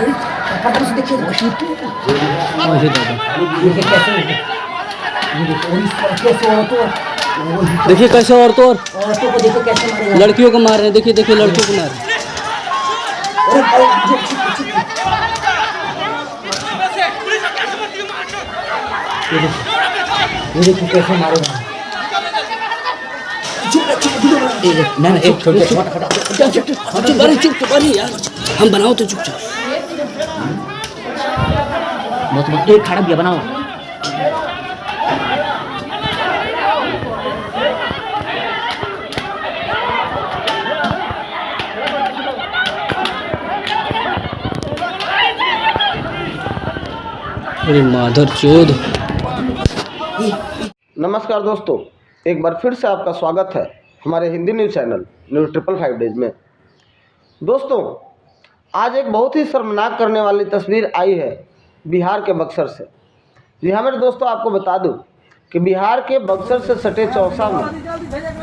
फटाफट से देखिए मशीन देखिए कैसे देखिए कैसे औरतों औरतों को देखो कैसे मारे लड़कियों को मार रहे हैं। देखिए देखिए लड़कियों को मार रहे हैं। ये देखो कैसे मारे ना ना एक छोटे चुप यार, हम बनाओ तो चुपचाप। बहुत एक खड़ा भी बनाओ। अरे माधर चोद। नमस्कार दोस्तों, एक बार फिर से आपका स्वागत है हमारे Hindi news channel news 555 days में। दोस्तों, आज एक बहुत ही शर्मनाक करने वाली तस्वीर आई है बिहार के बक्सर से। जी हाँ मेरे दोस्तों, आपको बता दूं कि बिहार के बक्सर से सटे चौसा में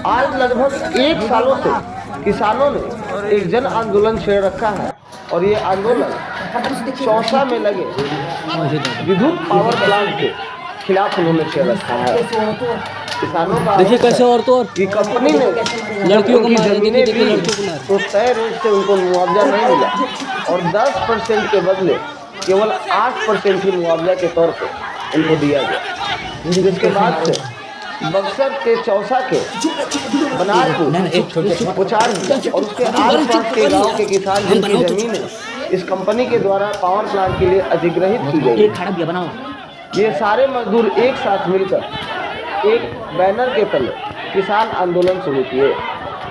आज लगभग 1 सालों से किसानों ने एक जन आंदोलन छेड़ रखा है और ये आंदोलन चौसा में लगे विद्युत पावर प्लांट के खिलाफ उन्होंने छेड़ रखा है। किसानों का देखिए कैसे औरतों कि कंपनी ने लड़कियों को उनकी मार रहे हैं। जमीनें देखिए दी लड़कियों को मार रहे हैं। तो तय रेट से उनको मुआवजा नहीं मिला और 10% के बदले केवल 8% ही मुआवजा के तौर पर उनको दिया गया। जिसके बाद से बक्सर के चौसा के बनारपुर पुचार और उसके आसपास के गांव के किसान जिनकी जमीनें इस कंपनी के द्वारा पावर प्लांट के लिए अधिग्रहित की गई, एक खड़ा भी बनाओ। ये सारे मजदूर एक साथ मिलकर एक बैनर के तले किसान आंदोलन शुरू किए।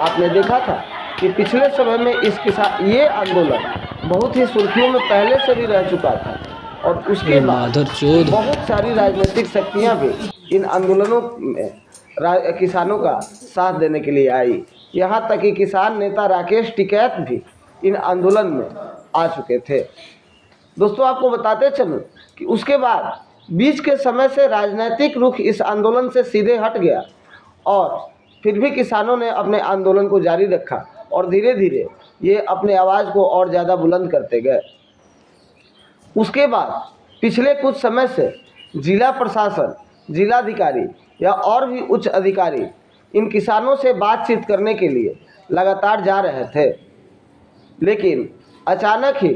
आपने देखा था कि पिछले समय में ये आंदोलन बहुत ही सुर्खियों में पहले से भी रह चुका था और उसके बाद बहुत सारी राजनीतिक शक्तियां भी इन आंदोलनों में किसानों का साथ देने के लिए आई। यहाँ तक कि किसान नेता राकेश टिकैत भी इन आंदोलन में आ चुके थे। दोस्तों, आपको बताते चलूं कि उसके बाद बीच के समय से राजनीतिक रुख इस आंदोलन से सीधे हट गया और फिर भी किसानों ने अपने आंदोलन को जारी रखा और धीरे धीरे ये अपने आवाज़ को और ज़्यादा बुलंद करते गए। उसके बाद पिछले कुछ समय से जिला प्रशासन, जिलाधिकारी या और भी उच्च अधिकारी इन किसानों से बातचीत करने के लिए लगातार जा रहे थे, लेकिन अचानक ही,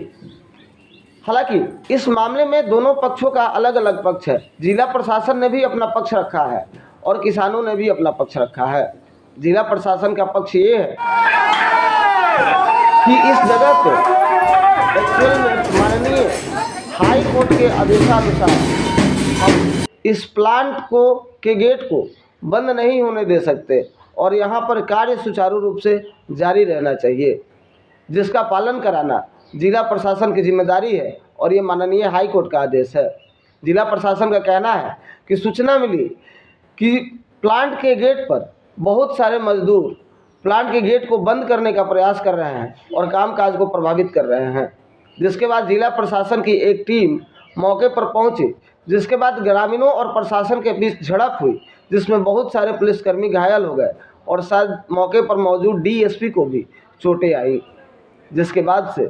हालांकि इस मामले में दोनों पक्षों का अलग अलग पक्ष है। जिला प्रशासन ने भी अपना पक्ष रखा है और किसानों ने भी अपना पक्ष रखा है। जिला प्रशासन का पक्ष ये है कि इस जगह पे एक्चुअल में माननीय हाई कोर्ट के आदेशानुसार हम इस प्लांट के गेट को बंद नहीं होने दे सकते और यहाँ पर कार्य सुचारू रूप से जारी रहना चाहिए, जिसका पालन कराना जिला प्रशासन की जिम्मेदारी है और ये माननीय हाई कोर्ट का आदेश है। जिला प्रशासन का कहना है कि सूचना मिली कि प्लांट के गेट पर बहुत सारे मजदूर प्लांट के गेट को बंद करने का प्रयास कर रहे हैं और कामकाज को प्रभावित कर रहे हैं। जिसके बाद जिला प्रशासन की एक टीम मौके पर पहुंची, जिसके बाद ग्रामीणों और प्रशासन के बीच झड़प हुई, जिसमें बहुत सारे पुलिसकर्मी घायल हो गए और शायद मौके पर मौजूद डीएसपी को भी चोटें आई, जिसके बाद से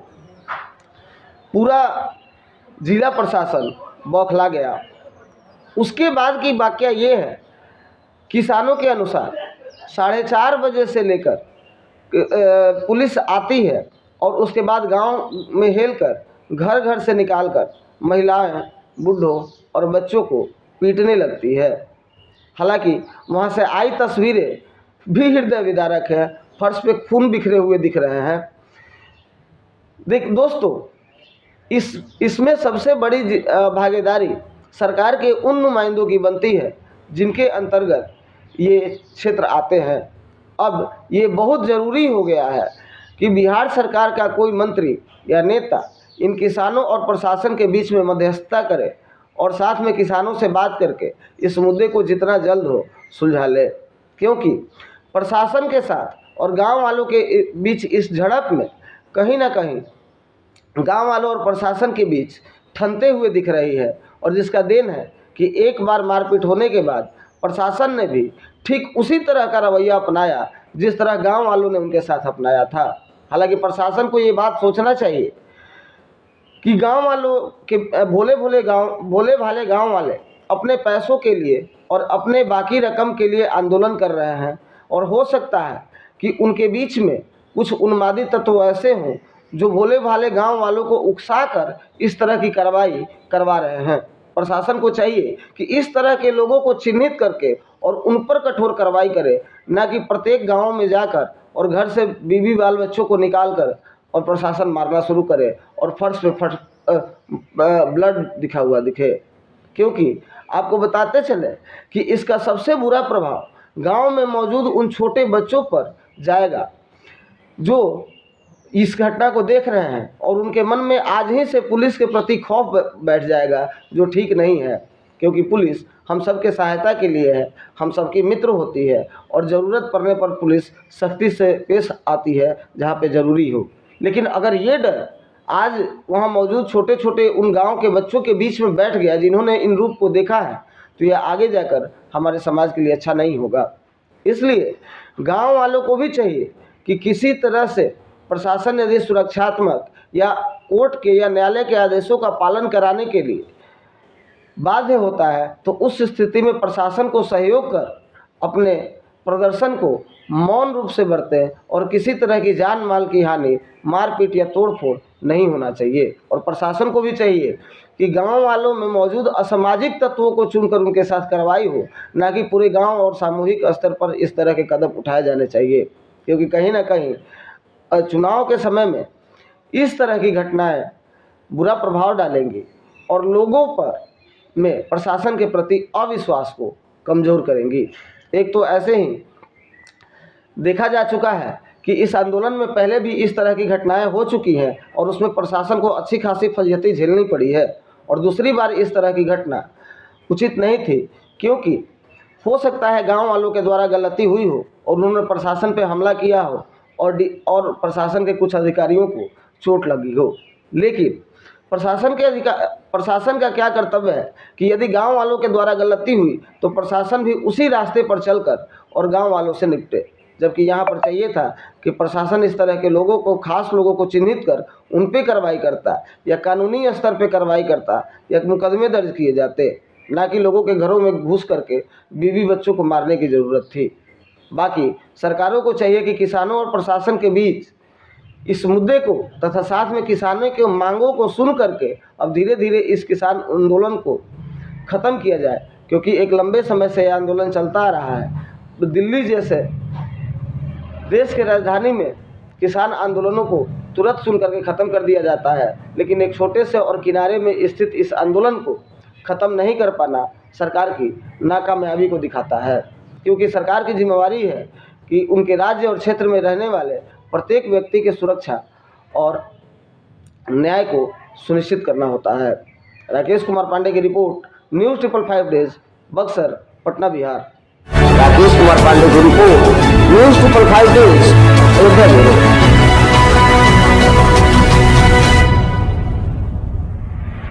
पूरा जिला प्रशासन बौखला गया। उसके बाद की वाकया ये है, किसानों के अनुसार 4:30 बजे से लेकर पुलिस आती है और उसके बाद गांव में हेलकर घर घर से निकालकर महिलाएं, बूढ़ों और बच्चों को पीटने लगती है। हालांकि वहां से आई तस्वीरें भी हृदय विदारक है। फर्श पे खून बिखरे हुए दिख रहे हैं। दोस्तों, इसमें सबसे बड़ी भागीदारी सरकार के उन नुमाइंदों की बनती है जिनके अंतर्गत ये क्षेत्र आते हैं। अब ये बहुत ज़रूरी हो गया है कि बिहार सरकार का कोई मंत्री या नेता इन किसानों और प्रशासन के बीच में मध्यस्थता करे और साथ में किसानों से बात करके इस मुद्दे को जितना जल्द हो सुलझा ले, क्योंकि प्रशासन के साथ और गांव वालों के बीच इस झड़प में कहीं ना कहीं गांव वालों और प्रशासन के बीच ठनते हुए दिख रही है। और जिसका देन है कि एक बार मारपीट होने के बाद प्रशासन ने भी ठीक उसी तरह का रवैया अपनाया जिस तरह गांव वालों ने उनके साथ अपनाया था। हालांकि प्रशासन को ये बात सोचना चाहिए कि गांव वालों के भोले भाले गांव वाले अपने पैसों के लिए और अपने बाकी रकम के लिए आंदोलन कर रहे हैं, और हो सकता है कि उनके बीच में कुछ उन्मादी तत्व ऐसे हों जो भोले भाले गांव वालों को उकसाकर इस तरह की कार्रवाई करवा रहे हैं। प्रशासन को चाहिए कि इस तरह के लोगों को चिन्हित करके और उन पर कठोर कार्रवाई करे, न कि प्रत्येक गांव में जाकर और घर से बीवी बाल बच्चों को निकाल कर और प्रशासन मारना शुरू करे और फर्श पे ब्लड दिखा हुआ दिखे। क्योंकि आपको बताते चले कि इसका सबसे बुरा प्रभाव गांव में मौजूद उन छोटे बच्चों पर जाएगा जो इस घटना को देख रहे हैं, और उनके मन में आज ही से पुलिस के प्रति खौफ बैठ जाएगा, जो ठीक नहीं है। क्योंकि पुलिस हम सबके सहायता के लिए है, हम सबकी मित्र होती है, और ज़रूरत पड़ने पर पुलिस सख्ती से पेश आती है जहाँ पे ज़रूरी हो। लेकिन अगर ये डर आज वहाँ मौजूद छोटे छोटे उन गांव के बच्चों के बीच में बैठ गया जिन्होंने इन रूप को देखा है, तो यह आगे जाकर हमारे समाज के लिए अच्छा नहीं होगा। इसलिए गांव वालों को भी चाहिए कि किसी तरह से प्रशासन यदि सुरक्षात्मक या कोर्ट के या न्यायालय के आदेशों का पालन कराने के लिए बाध्य होता है, तो उस स्थिति में प्रशासन को सहयोग कर अपने प्रदर्शन को मौन रूप से बरतें, और किसी तरह की जान माल की हानि, मारपीट या तोड़फोड़ नहीं होना चाहिए। और प्रशासन को भी चाहिए कि गांव वालों में मौजूद असामाजिक तत्वों को चुनकर उनके साथ कार्रवाई हो, न कि पूरे गांव और सामूहिक स्तर पर इस तरह के कदम उठाए जाने चाहिए। क्योंकि कहीं ना कहीं चुनाव के समय में इस तरह की घटनाएं बुरा प्रभाव डालेंगी और लोगों पर में प्रशासन के प्रति अविश्वास को कमज़ोर करेंगी। एक तो ऐसे ही देखा जा चुका है कि इस आंदोलन में पहले भी इस तरह की घटनाएं हो चुकी हैं और उसमें प्रशासन को अच्छी खासी फजीहती झेलनी पड़ी है, और दूसरी बार इस तरह की घटना उचित नहीं थी। क्योंकि हो सकता है गांव वालों के द्वारा गलती हुई हो और उन्होंने प्रशासन पर हमला किया हो और प्रशासन के कुछ अधिकारियों को चोट लगी हो। लेकिन प्रशासन का क्या कर्तव्य है कि यदि गांव वालों के द्वारा गलती हुई तो प्रशासन भी उसी रास्ते पर चलकर और गांव वालों से निपटे। जबकि यहाँ पर चाहिए था कि प्रशासन इस तरह के लोगों को, खास लोगों को चिन्हित कर उन पे कार्रवाई करता, या कानूनी स्तर पे कार्रवाई करता, या मुकदमे दर्ज किए जाते, ना कि लोगों के घरों में घुस करके बीवी बच्चों को मारने की ज़रूरत थी। बाकी सरकारों को चाहिए कि किसानों और प्रशासन के बीच इस मुद्दे को तथा साथ में किसानों के मांगों को सुन करके अब धीरे धीरे इस किसान आंदोलन को ख़त्म किया जाए। क्योंकि एक लंबे समय से यह आंदोलन चलता आ रहा है। दिल्ली जैसे देश की राजधानी में किसान आंदोलनों को तुरंत सुन करके ख़त्म कर दिया जाता है, लेकिन एक छोटे से और किनारे में स्थित इस आंदोलन को ख़त्म नहीं कर पाना सरकार की नाकामयाबी को दिखाता है। क्योंकि सरकार की जिम्मेवारी है कि उनके राज्य और क्षेत्र में रहने वाले प्रत्येक व्यक्ति की सुरक्षा और न्याय को सुनिश्चित करना होता है। राकेश कुमार पांडे की report, news 555 days, Buxar, Patna, Bihar. Rakesh Kumar Pandey की रिपोर्ट, न्यूज़ 555 डेज, अयोध्या।